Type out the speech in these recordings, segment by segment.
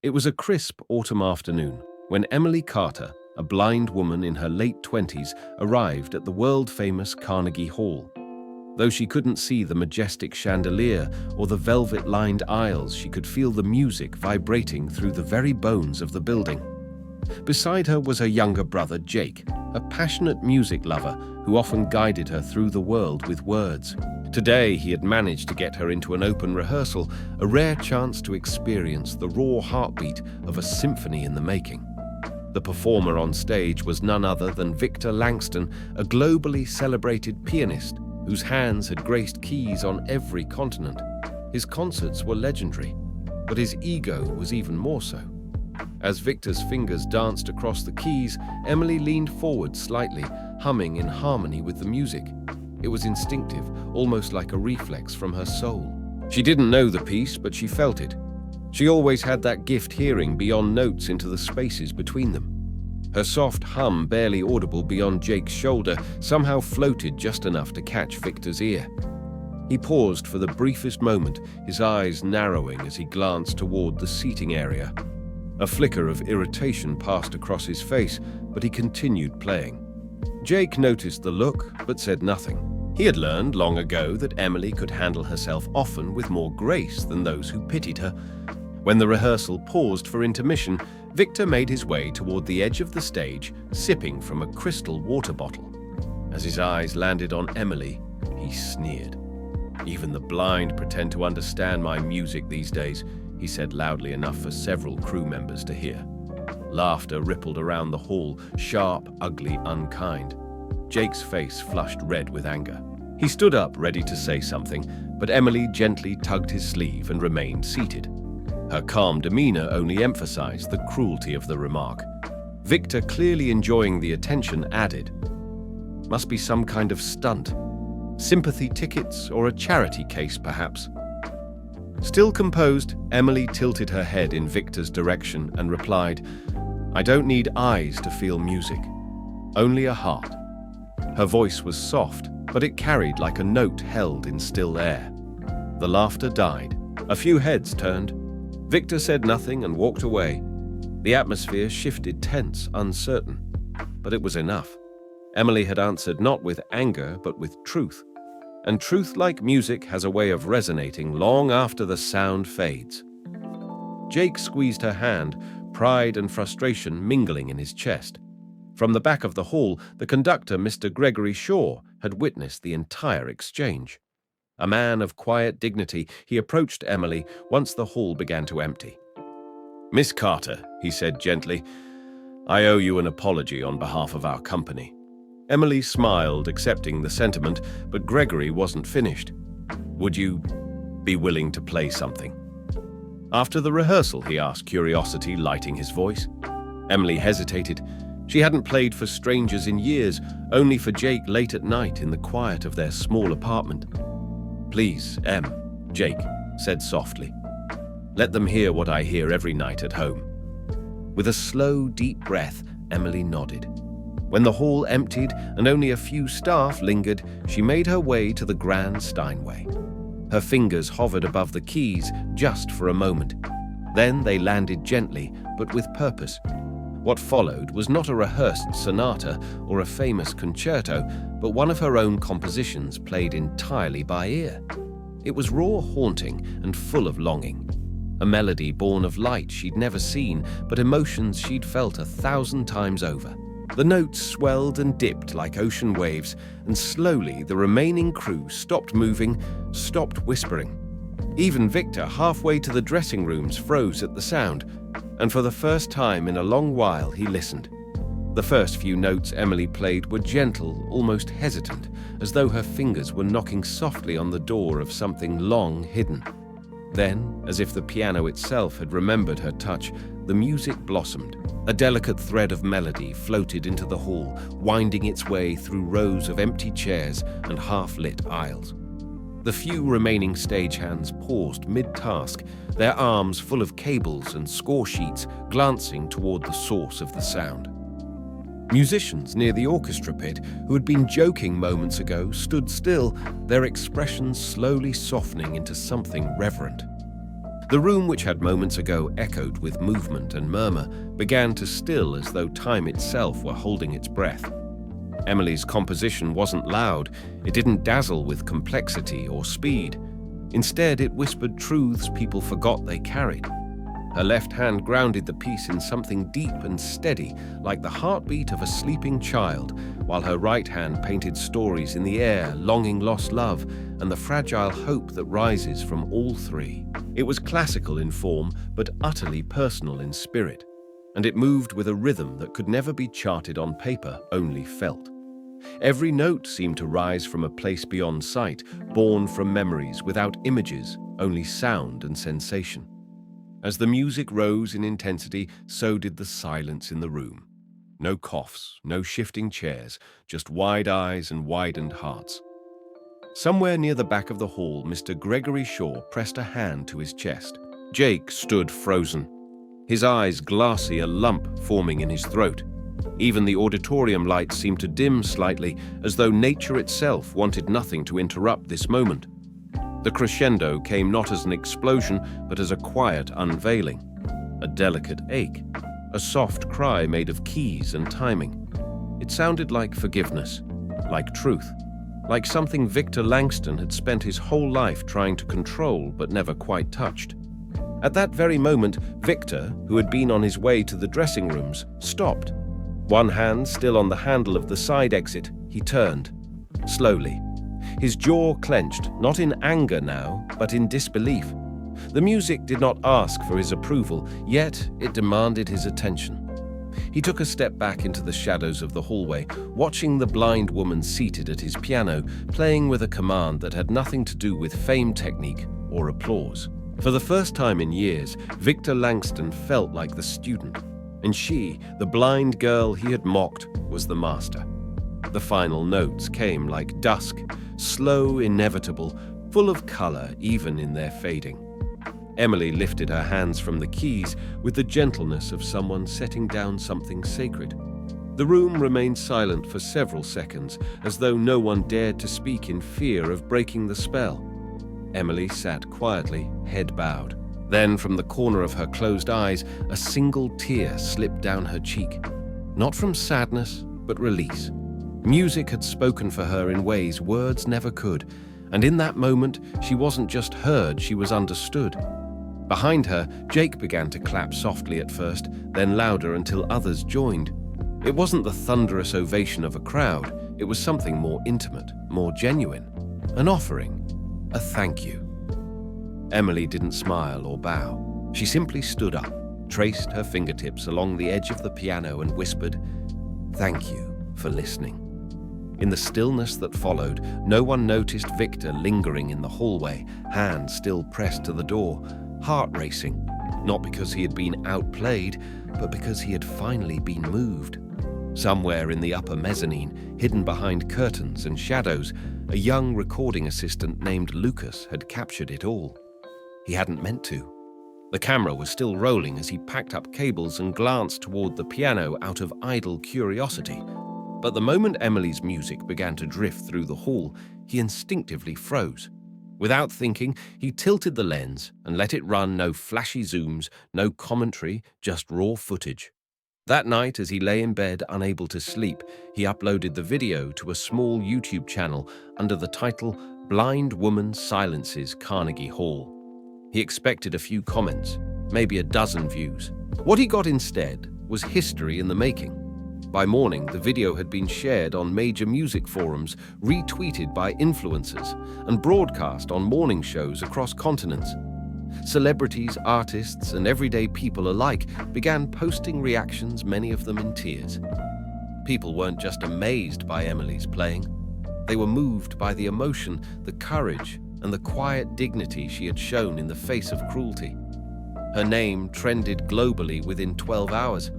It was a crisp autumn afternoon when Emily Carter, a blind woman in her late 20s, arrived at the world-famous Carnegie Hall. Though she couldn't see the majestic chandelier or the velvet-lined aisles, she could feel the music vibrating through the very bones of the building. Beside her was her younger brother, Jake, a passionate music lover who often guided her through the world with words. Today, he had managed to get her into an open rehearsal, a rare chance to experience the raw heartbeat of a symphony in the making. The performer on stage was none other than Victor Langston, a globally celebrated pianist whose hands had graced keys on every continent. His concerts were legendary, but his ego was even more so. As Victor's fingers danced across the keys, Emily leaned forward slightly, humming in harmony with the music. It was instinctive, almost like a reflex from her soul. She didn't know the piece, but she felt it. She always had that gift hearing beyond notes into the spaces between them. Her soft hum, barely audible beyond Jake's shoulder, somehow floated just enough to catch Victor's ear. He paused for the briefest moment, his eyes narrowing as he glanced toward the seating area. A flicker of irritation passed across his face, but he continued playing. Jake noticed the look, but said nothing. He had learned long ago that Emily could handle herself often with more grace than those who pitied her. When the rehearsal paused for intermission, Victor made his way toward the edge of the stage, sipping from a crystal water bottle. As his eyes landed on Emily, he sneered. "Even the blind pretend to understand my music these days," he said loudly enough for several crew members to hear. Laughter rippled around the hall, sharp, ugly, unkind. Jake's face flushed red with anger. He stood up, ready to say something, but Emily gently tugged his sleeve and remained seated. Her calm demeanor only emphasized the cruelty of the remark. Victor, clearly enjoying the attention, added, "Must be some kind of stunt. Sympathy tickets or a charity case, perhaps." Still composed, Emily tilted her head in Victor's direction and replied, "I don't need eyes to feel music, only a heart." Her voice was soft, but it carried like a note held in still air. The laughter died. A few heads turned. Victor said nothing and walked away. The atmosphere shifted tense, uncertain. But it was enough. Emily had answered not with anger, but with truth. And truth, like music, has a way of resonating long after the sound fades. Jake squeezed her hand, pride and frustration mingling in his chest. From the back of the hall, the conductor, Mr. Gregory Shaw, had witnessed the entire exchange. A man of quiet dignity, he approached Emily once the hall began to empty. "Miss Carter," he said gently, "I owe you an apology on behalf of our company." Emily smiled, accepting the sentiment, but Gregory wasn't finished. "Would you be willing to play something?" "After the rehearsal?" he asked, curiosity lighting his voice. Emily hesitated. She hadn't played for strangers in years, only for Jake late at night in the quiet of their small apartment. "Please, Em," Jake said softly. "Let them hear what I hear every night at home." With a slow, deep breath, Emily nodded. When the hall emptied and only a few staff lingered, she made her way to the grand Steinway. Her fingers hovered above the keys just for a moment. Then they landed gently, but with purpose. What followed was not a rehearsed sonata or a famous concerto, but one of her own compositions played entirely by ear. It was raw, haunting, and full of longing. A melody born of light she'd never seen, but emotions she'd felt 1,000 times over. The notes swelled and dipped like ocean waves, and slowly the remaining crew stopped moving, stopped whispering. Even Victor, halfway to the dressing rooms, froze at the sound, and for the first time in a long while he listened. The first few notes Emily played were gentle, almost hesitant, as though her fingers were knocking softly on the door of something long hidden. Then, as if the piano itself had remembered her touch, the music blossomed. A delicate thread of melody floated into the hall, winding its way through rows of empty chairs and half-lit aisles. The few remaining stagehands paused mid-task, their arms full of cables and score sheets, glancing toward the source of the sound. Musicians near the orchestra pit, who had been joking moments ago, stood still, their expressions slowly softening into something reverent. The room, which had moments ago echoed with movement and murmur, began to still as though time itself were holding its breath. Emily's composition wasn't loud. It didn't dazzle with complexity or speed. Instead, it whispered truths people forgot they carried. Her left hand grounded the piece in something deep and steady, like the heartbeat of a sleeping child, while her right hand painted stories in the air, longing lost love, and the fragile hope that rises from all three. It was classical in form, but utterly personal in spirit, and it moved with a rhythm that could never be charted on paper, only felt. Every note seemed to rise from a place beyond sight, born from memories without images, only sound and sensation. As the music rose in intensity, so did the silence in the room. No coughs, no shifting chairs, just wide eyes and widened hearts. Somewhere near the back of the hall, Mr. Gregory Shaw pressed a hand to his chest. Jake stood frozen, his eyes glassy, a lump forming in his throat. Even the auditorium lights seemed to dim slightly, as though nature itself wanted nothing to interrupt this moment. The crescendo came not as an explosion, but as a quiet unveiling, a delicate ache, a soft cry made of keys and timing. It sounded like forgiveness, like truth, like something Victor Langston had spent his whole life trying to control but never quite touched. At that very moment, Victor, who had been on his way to the dressing rooms, stopped. One hand still on the handle of the side exit, he turned, slowly. His jaw clenched, not in anger now, but in disbelief. The music did not ask for his approval, yet it demanded his attention. He took a step back into the shadows of the hallway, watching the blind woman seated at his piano, playing with a command that had nothing to do with fame technique or applause. For the first time in years, Victor Langston felt like the student, and she, the blind girl he had mocked, was the master. The final notes came like dusk, slow, inevitable, full of color even in their fading. Emily lifted her hands from the keys with the gentleness of someone setting down something sacred. The room remained silent for several seconds, as though no one dared to speak in fear of breaking the spell. Emily sat quietly, head bowed. Then, from the corner of her closed eyes, a single tear slipped down her cheek. Not from sadness, but release. Music had spoken for her in ways words never could, and in that moment, she wasn't just heard, she was understood. Behind her, Jake began to clap softly at first, then louder until others joined. It wasn't the thunderous ovation of a crowd, it was something more intimate, more genuine. An offering, a thank you. Emily didn't smile or bow. She simply stood up, traced her fingertips along the edge of the piano and whispered, "Thank you for listening." In the stillness that followed, no one noticed Victor lingering in the hallway, hand still pressed to the door, heart racing, not because he had been outplayed, but because he had finally been moved. Somewhere in the upper mezzanine, hidden behind curtains and shadows, a young recording assistant named Lucas had captured it all. He hadn't meant to. The camera was still rolling as he packed up cables and glanced toward the piano out of idle curiosity. But the moment Emily's music began to drift through the hall, he instinctively froze. Without thinking, he tilted the lens and let it run, no flashy zooms, no commentary, just raw footage. That night, as he lay in bed, unable to sleep, he uploaded the video to a small YouTube channel under the title "Blind Woman Silences Carnegie Hall." He expected a few comments, maybe a dozen views. What he got instead was history in the making. By morning, the video had been shared on major music forums, retweeted by influencers, and broadcast on morning shows across continents. Celebrities, artists, and everyday people alike began posting reactions, many of them in tears. People weren't just amazed by Emily's playing. They were moved by the emotion, the courage, and the quiet dignity she had shown in the face of cruelty. Her name trended globally within 12 hours.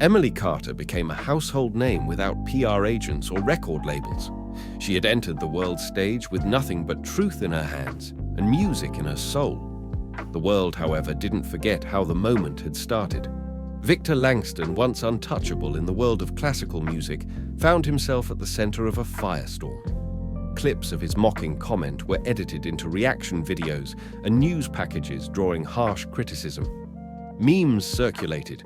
Emily Carter became a household name without PR agents or record labels. She had entered the world stage with nothing but truth in her hands and music in her soul. The world, however, didn't forget how the moment had started. Victor Langston, once untouchable in the world of classical music, found himself at the center of a firestorm. Clips of his mocking comment were edited into reaction videos and news packages drawing harsh criticism. Memes circulated.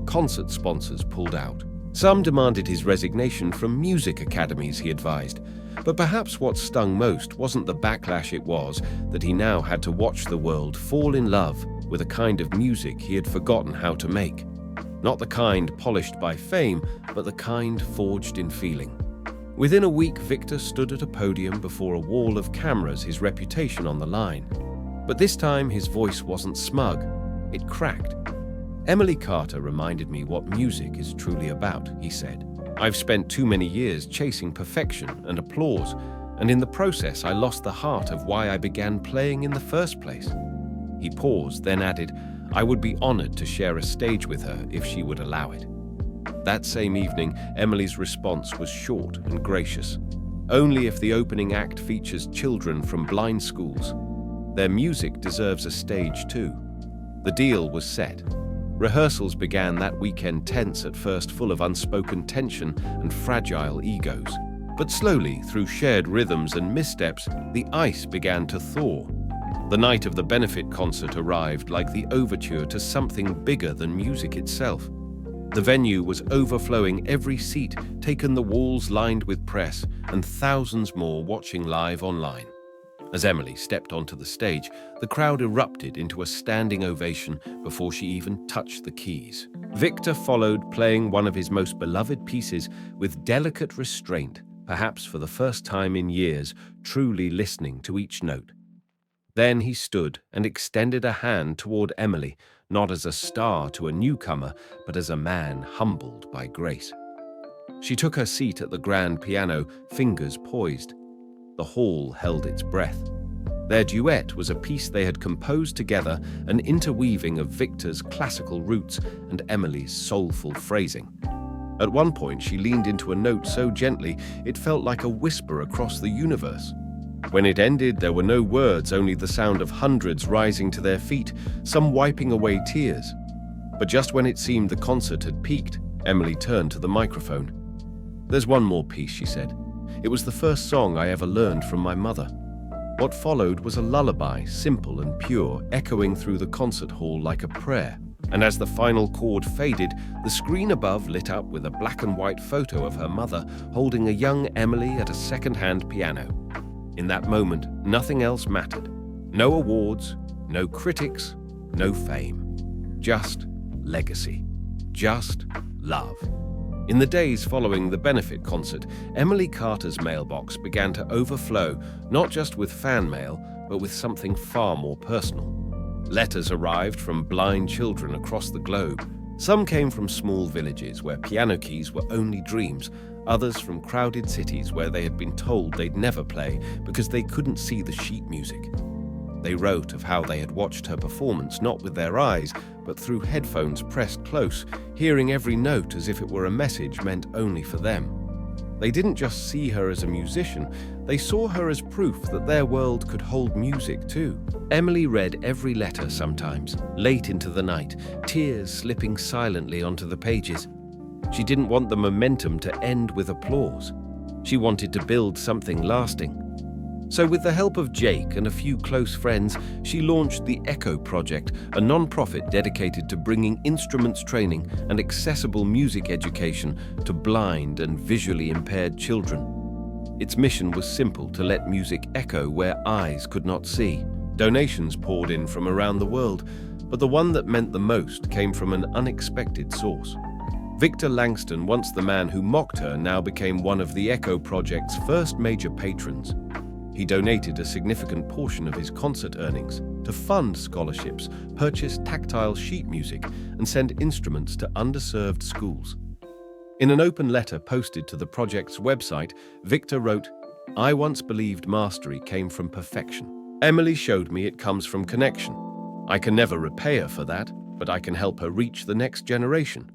Concert sponsors pulled out. Some demanded his resignation from music academies, he advised. But perhaps what stung most wasn't the backlash, it was that he now had to watch the world fall in love with a kind of music he had forgotten how to make. Not the kind polished by fame, but the kind forged in feeling. Within a week, Victor stood at a podium before a wall of cameras, his reputation on the line. But this time, his voice wasn't smug. It cracked. "Emily Carter reminded me what music is truly about," he said. "I've spent too many years chasing perfection and applause, and in the process I lost the heart of why I began playing in the first place." He paused, then added, "I would be honored to share a stage with her if she would allow it." That same evening, Emily's response was short and gracious. "Only if the opening act features children from blind schools. Their music deserves a stage too." The deal was set. Rehearsals began that weekend, tense at first, full of unspoken tension and fragile egos. But slowly, through shared rhythms and missteps, the ice began to thaw. The night of the benefit concert arrived like the overture to something bigger than music itself. The venue was overflowing, every seat taken, the walls lined with press, and thousands more watching live online. As Emily stepped onto the stage, the crowd erupted into a standing ovation before she even touched the keys. Victor followed, playing one of his most beloved pieces with delicate restraint, perhaps for the first time in years, truly listening to each note. Then he stood and extended a hand toward Emily, not as a star to a newcomer, but as a man humbled by grace. She took her seat at the grand piano, fingers poised. The hall held its breath. Their duet was a piece they had composed together, an interweaving of Victor's classical roots and Emily's soulful phrasing. At one point, she leaned into a note so gently it felt like a whisper across the universe. When it ended, there were no words, only the sound of hundreds rising to their feet, some wiping away tears. But just when it seemed the concert had peaked, Emily turned to the microphone. "There's one more piece," she said. "It was the first song I ever learned from my mother." What followed was a lullaby, simple and pure, echoing through the concert hall like a prayer. And as the final chord faded, the screen above lit up with a black and white photo of her mother holding a young Emily at a second-hand piano. In that moment, nothing else mattered. No awards, no critics, no fame. Just legacy. Just love. In the days following the benefit concert, Emily Carter's mailbox began to overflow, not just with fan mail, but with something far more personal. Letters arrived from blind children across the globe. Some came from small villages where piano keys were only dreams, others from crowded cities where they had been told they'd never play because they couldn't see the sheet music. They wrote of how they had watched her performance not with their eyes, but through headphones pressed close, hearing every note as if it were a message meant only for them. They didn't just see her as a musician, they saw her as proof that their world could hold music too. Emily read every letter sometimes, late into the night, tears slipping silently onto the pages. She didn't want the momentum to end with applause. She wanted to build something lasting. So with the help of Jake and a few close friends, she launched the Echo Project, a non-profit dedicated to bringing instruments training and accessible music education to blind and visually impaired children. Its mission was simple: to let music echo where eyes could not see. Donations poured in from around the world, but the one that meant the most came from an unexpected source. Victor Langston, once the man who mocked her, now became one of the Echo Project's first major patrons. He donated a significant portion of his concert earnings to fund scholarships, purchase tactile sheet music, and send instruments to underserved schools. In an open letter posted to the project's website, Victor wrote, "I once believed mastery came from perfection. Emily showed me it comes from connection. I can never repay her for that, but I can help her reach the next generation."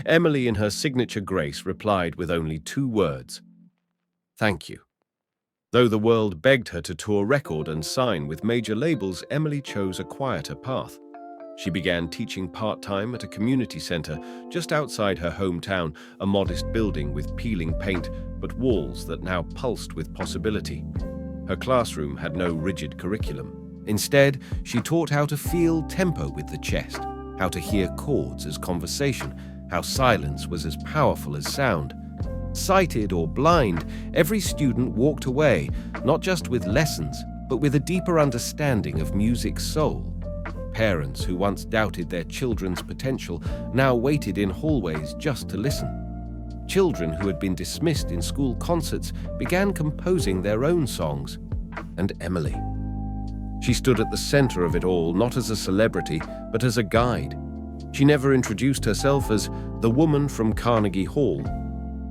Emily, in her signature grace, replied with only 2 words: "Thank you." Though the world begged her to tour record and sign with major labels, Emily chose a quieter path. She began teaching part-time at a community center just outside her hometown, a modest building with peeling paint, but walls that now pulsed with possibility. Her classroom had no rigid curriculum. Instead, she taught how to feel tempo with the chest, how to hear chords as conversation, how silence was as powerful as sound. Sighted or blind, every student walked away, not just with lessons, but with a deeper understanding of music's soul. Parents who once doubted their children's potential now waited in hallways just to listen. Children who had been dismissed in school concerts began composing their own songs. And Emily. She stood at the center of it all, not as a celebrity, but as a guide. She never introduced herself as the woman from Carnegie Hall.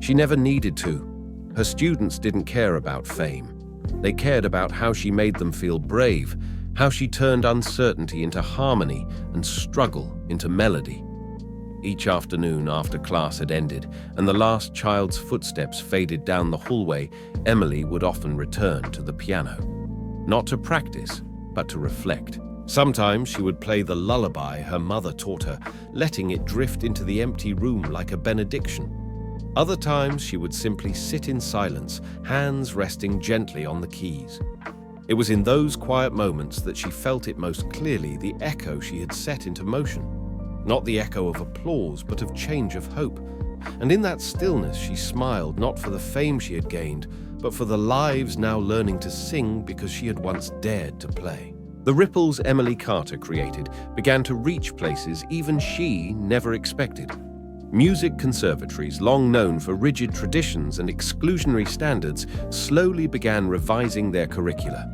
She never needed to. Her students didn't care about fame. They cared about how she made them feel brave, how she turned uncertainty into harmony and struggle into melody. Each afternoon after class had ended and the last child's footsteps faded down the hallway, Emily would often return to the piano. Not to practice, but to reflect. Sometimes she would play the lullaby her mother taught her, letting it drift into the empty room like a benediction. Other times she would simply sit in silence, hands resting gently on the keys. It was in those quiet moments that she felt it most clearly, the echo she had set into motion. Not the echo of applause, but of change of hope. And in that stillness she smiled, not for the fame she had gained, but for the lives now learning to sing because she had once dared to play. The ripples Emily Carter created began to reach places even she never expected. Music conservatories, long known for rigid traditions and exclusionary standards, slowly began revising their curricula.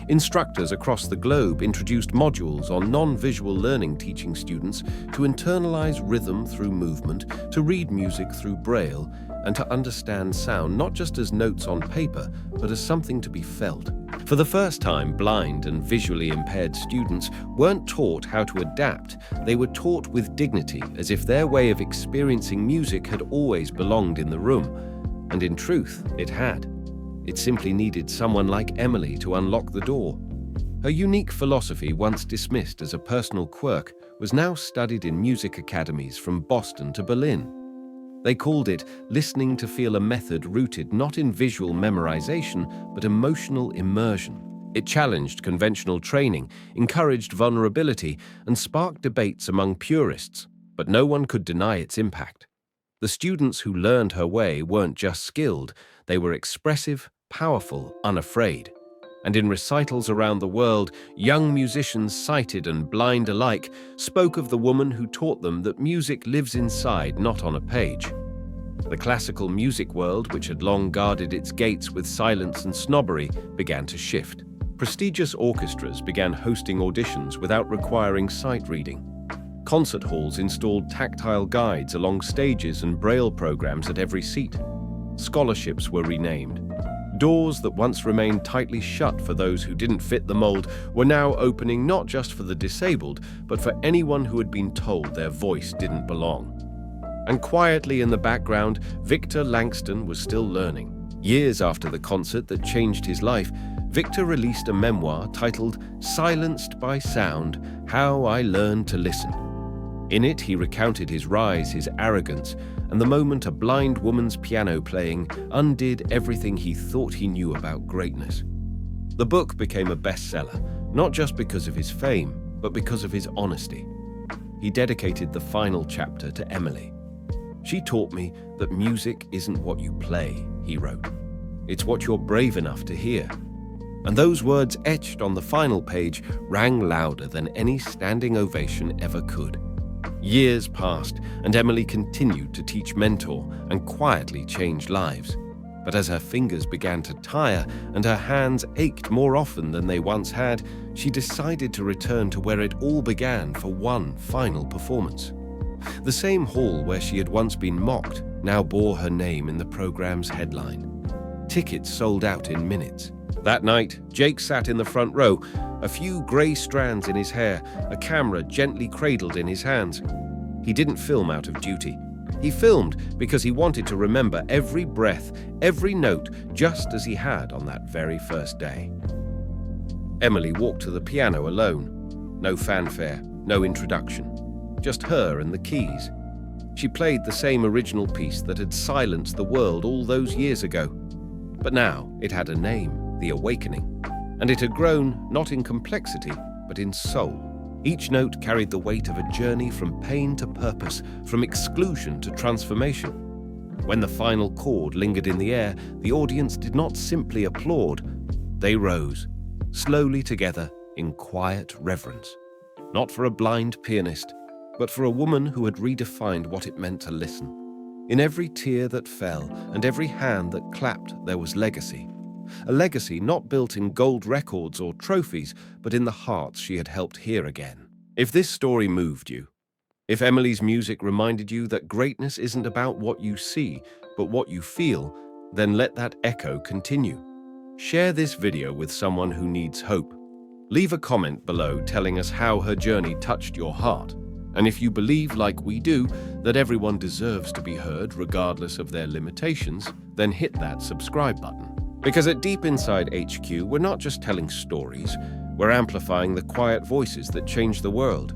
Instructors across the globe introduced modules on non-visual learning, teaching students to internalize rhythm through movement, to read music through Braille, and to understand sound not just as notes on paper, but as something to be felt. For the first time, blind and visually impaired students weren't taught how to adapt. They were taught with dignity, as if their way of experiencing music had always belonged in the room. And in truth, it had. It simply needed someone like Emily to unlock the door. Her unique philosophy, once dismissed as a personal quirk, was now studied in music academies from Boston to Berlin. They called it listening to feel, a method rooted not in visual memorization, but emotional immersion. It challenged conventional training, encouraged vulnerability, and sparked debates among purists, but no one could deny its impact. The students who learned her way weren't just skilled, they were expressive, powerful, unafraid. And in recitals around the world, young musicians, sighted and blind alike, spoke of the woman who taught them that music lives inside, not on a page. The classical music world, which had long guarded its gates with silence and snobbery, began to shift. Prestigious orchestras began hosting auditions without requiring sight reading. Concert halls installed tactile guides along stages and Braille programs at every seat. Scholarships were renamed. Doors that once remained tightly shut for those who didn't fit the mold were now opening not just for the disabled, but for anyone who had been told their voice didn't belong. And quietly in the background, Victor Langston was still learning. Years after the concert that changed his life, Victor released a memoir titled "Silenced by Sound: How I Learned to Listen." In it, he recounted his rise, his arrogance, and the moment a blind woman's piano playing undid everything he thought he knew about greatness. The book became a bestseller, not just because of his fame, but because of his honesty. He dedicated the final chapter to Emily. "She taught me that music isn't what you play," he wrote. "It's what you're brave enough to hear." And those words etched on the final page rang louder than any standing ovation ever could. Years passed, and Emily continued to teach, mentor, and quietly change lives. But as her fingers began to tire and her hands ached more often than they once had, she decided to return to where it all began for one final performance. The same hall where she had once been mocked now bore her name in the program's headline. Tickets sold out in minutes. That night, Jake sat in the front row, a few grey strands in his hair, a camera gently cradled in his hands. He didn't film out of duty. He filmed because he wanted to remember every breath, every note, just as he had on that very first day. Emily walked to the piano alone. No fanfare, No introduction. Just her and the keys. She played the same original piece that had silenced the world all those years ago. But now it had a name, The Awakening. And it had grown not in complexity, but in soul. Each note carried the weight of a journey from pain to purpose, from exclusion to transformation. When the final chord lingered in the air, the audience did not simply applaud. They rose, slowly together in quiet reverence. Not for a blind pianist, but for a woman who had redefined what it meant to listen. In every tear that fell and every hand that clapped, there was legacy. A legacy not built in gold records or trophies, but in the hearts she had helped hear again. If this story moved you, if Emily's music reminded you that greatness isn't about what you see, but what you feel, then let that echo continue. Share this video with someone who needs hope. Leave a comment below telling us how her journey touched your heart. And if you believe, like we do, that everyone deserves to be heard regardless of their limitations, then hit that subscribe button. Because at Deep Inside HQ, we're not just telling stories, we're amplifying the quiet voices that change the world.